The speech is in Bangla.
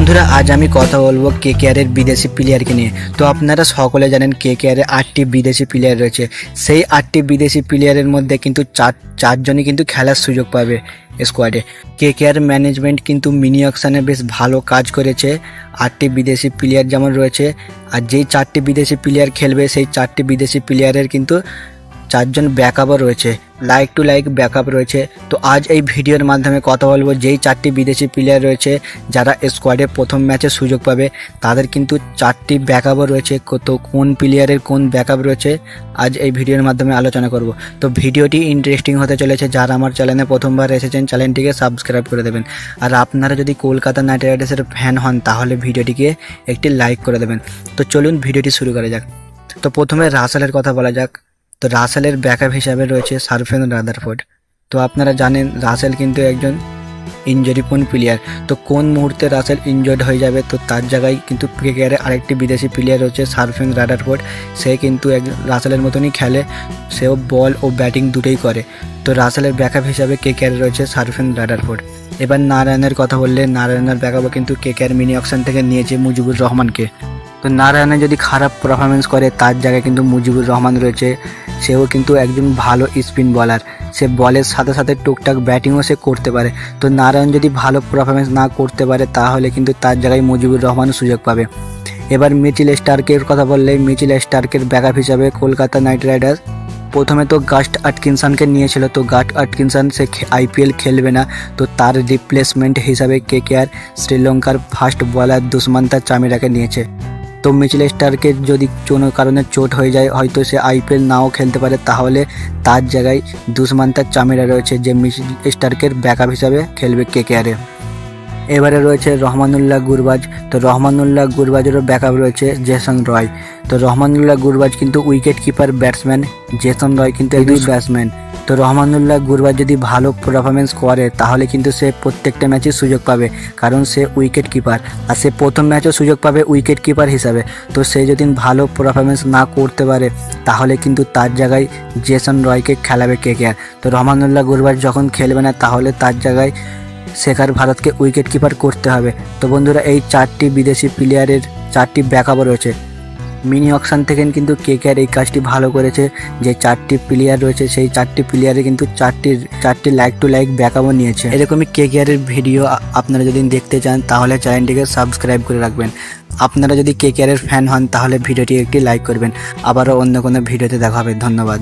বন্ধুরা আজ আমি কথা বলবো কেকেআরের বিদেশি প্লেয়ারকে নিয়ে। তো আপনারা সকলে জানেন কেকেআরে 8টি বিদেশি প্লেয়ার রয়েছে। সেই 8টি বিদেশি প্লেয়ারের মধ্যে কিন্তু চারজনই কিন্তু খেলার সুযোগ পাবে স্কোয়াডে। কেকেআর ম্যানেজমেন্ট কিন্তু মিনি অকশনে বেশ ভালো কাজ করেছে। 8টি বিদেশি প্লেয়ার যেমন রয়েছে, আর যেই 4টি বিদেশি প্লেয়ার খেলবে সেই 4টি বিদেশি প্লেয়ারের কিন্তু 4জন ব্যাকআপও রয়েছে, লাইক টু লাইক ব্যাকআপ রয়েছে। তো আজ এই ভিডিওর মাধ্যমে কথা বলবো যেই 4টি বিদেশি প্লেয়ার রয়েছে যারা স্কোয়াডে প্রথম ম্যাচে সুযোগ পাবে, তাদের কিন্তু 4টি ব্যাকআপও রয়েছে। তো কোন প্লেয়ারের কোন ব্যাকআপ রয়েছে আজ এই ভিডিওর মাধ্যমে আলোচনা করব। তো ভিডিওটি ইন্টারেস্টিং হতে চলেছে। যারা আমার চ্যানেলে প্রথমবার এসেছেন চ্যানেলটিকে সাবস্ক্রাইব করে দেবেন, আর আপনারা যদি কলকাতা নাইট রাইডার্সের ফ্যান হন তাহলে ভিডিওটিকে একটি লাইক করে দেবেন। তো চলুন ভিডিওটি শুরু করা যাক। তো প্রথমে রাসেলের কথা বলা যাক। তো রাসেলের ব্যাকআপ হিসাবে রয়েছে সারফেন রাদারফোর্ড। তো আপনারা জানেন রাসেল কিন্তু একজন ইনজুরিপ্রোন প্লেয়ার। তো কোন মুহূর্তে রাসেল ইনজয়েড হয়ে যাবে, তো তার জায়গায় কিন্তু কেকেআরে আরেকটি বিদেশি প্লেয়ার রয়েছে সারফেন রাদারফোর্ড। সে কিন্তু রাসেলের মতনই খেলে, সেও বল ও ব্যাটিং দুটোই করে। তো রাসেলের ব্যাকআপ হিসাবে কেকেআরে রয়েছে সারফেন রাদারফোর্ড। এবার নারায়ণের কথা বললে নারায়ণের ব্যাকআপও কিন্তু কেকেআর মিনি অকশন থেকে নিয়েছে মুজিবুর রহমানকে। তো নারায়ণে যদি খারাপ পারফরমেন্স করে তার জায়গায় কিন্তু মুজিবুর রহমান রয়েছে। সেও কিন্তু একজন ভালো স্পিন বলার, সে বলের সাথে সাথে টুকটাক ব্যাটিংও সে করতে পারে। তো নারায়ণ যদি ভালো পারফরমেন্স না করতে পারে তাহলে কিন্তু তার জায়গায় মুজিবুর রহমানও সুযোগ পাবে। এবার মিচেল স্টার্কের কথা বললে মিচেল স্টার্কের ব্যাকআপ হিসাবে কলকাতা নাইট রাইডার্স প্রথমে তো গাস্ট আটকিনসনকে নিয়েছিল। তো গাস্ট আটকিনসন সে আইপিএল খেলবে না, তো তার রিপ্লেসমেন্ট হিসাবে কেকেআর শ্রীলঙ্কার ফাস্ট বলার দুষ্মন্তা চামিরাকে নিয়েছে। তো মিচেল স্টার্কের যদি কোনো কারণে চোট হয়ে যায়, হয়তো সে আইপিএল নাও খেলতে পারে, তাহলে তার জায়গায় দুষ্মন্তা চামিরা রয়েছে যে মিচেল স্টার্কের ব্যাকআপ হিসাবে খেলবে কেকেআরে। এবারে রয়েছে রহমানুল্লাহ গুরবাজ। তো রহমানুল্লাহ গুরবাজেরও ব্যাকআপ রয়েছে জেসন রয়। তো রহমানুল্লাহ গুরবাজ কিন্তু wicket keeper batsman, Jason Roy কিন্তু একজন ব্যাটসম্যান। তো রহমানুল্লাহ গুরবাজ যদি ভালো পারফরমেন্স করে তাহলে কিন্তু সে প্রত্যেকটা ম্যাচে সুযোগ পাবে, কারণ সে উইকেট কিপার, আর সে প্রথম ম্যাচেও সুযোগ পাবে উইকেট কিপার হিসাবে। তো সে যদি ভালো পারফরমেন্স না করতে পারে তাহলে কিন্তু তার জায়গায় জেসন রয়কে খেলাবে কেকেআর। তো রহমানুল্লাহ গুরবাজ যখন খেলবে না তাহলে তার জায়গায় শেখার ভারতকে উইকেট কিপার করতে হবে। তো বন্ধুরা এই 4টি বিদেশি প্লেয়ারের 4টি ব্যাকআপও রয়েছে। মিনি অকশন থেকে কিন্তু কেকেআর এই কাজটি ভালো করেছে, যে 4টি প্লেয়ার রয়েছে সেই 4টি প্লেয়ারে কিন্তু 4টি লাইক টু লাইক ব্যাকআপও নিয়েছে। এরকমই কেকেআরের ভিডিও আপনারা যদি দেখতে চান তাহলে চ্যানেলটিকে সাবস্ক্রাইব করে রাখবেন। আপনারা যদি কেকেআরের ফ্যান হন তাহলে ভিডিওটি একটি লাইক করবেন। আবারও অন্য কোনো ভিডিওতে দেখা হবে। ধন্যবাদ।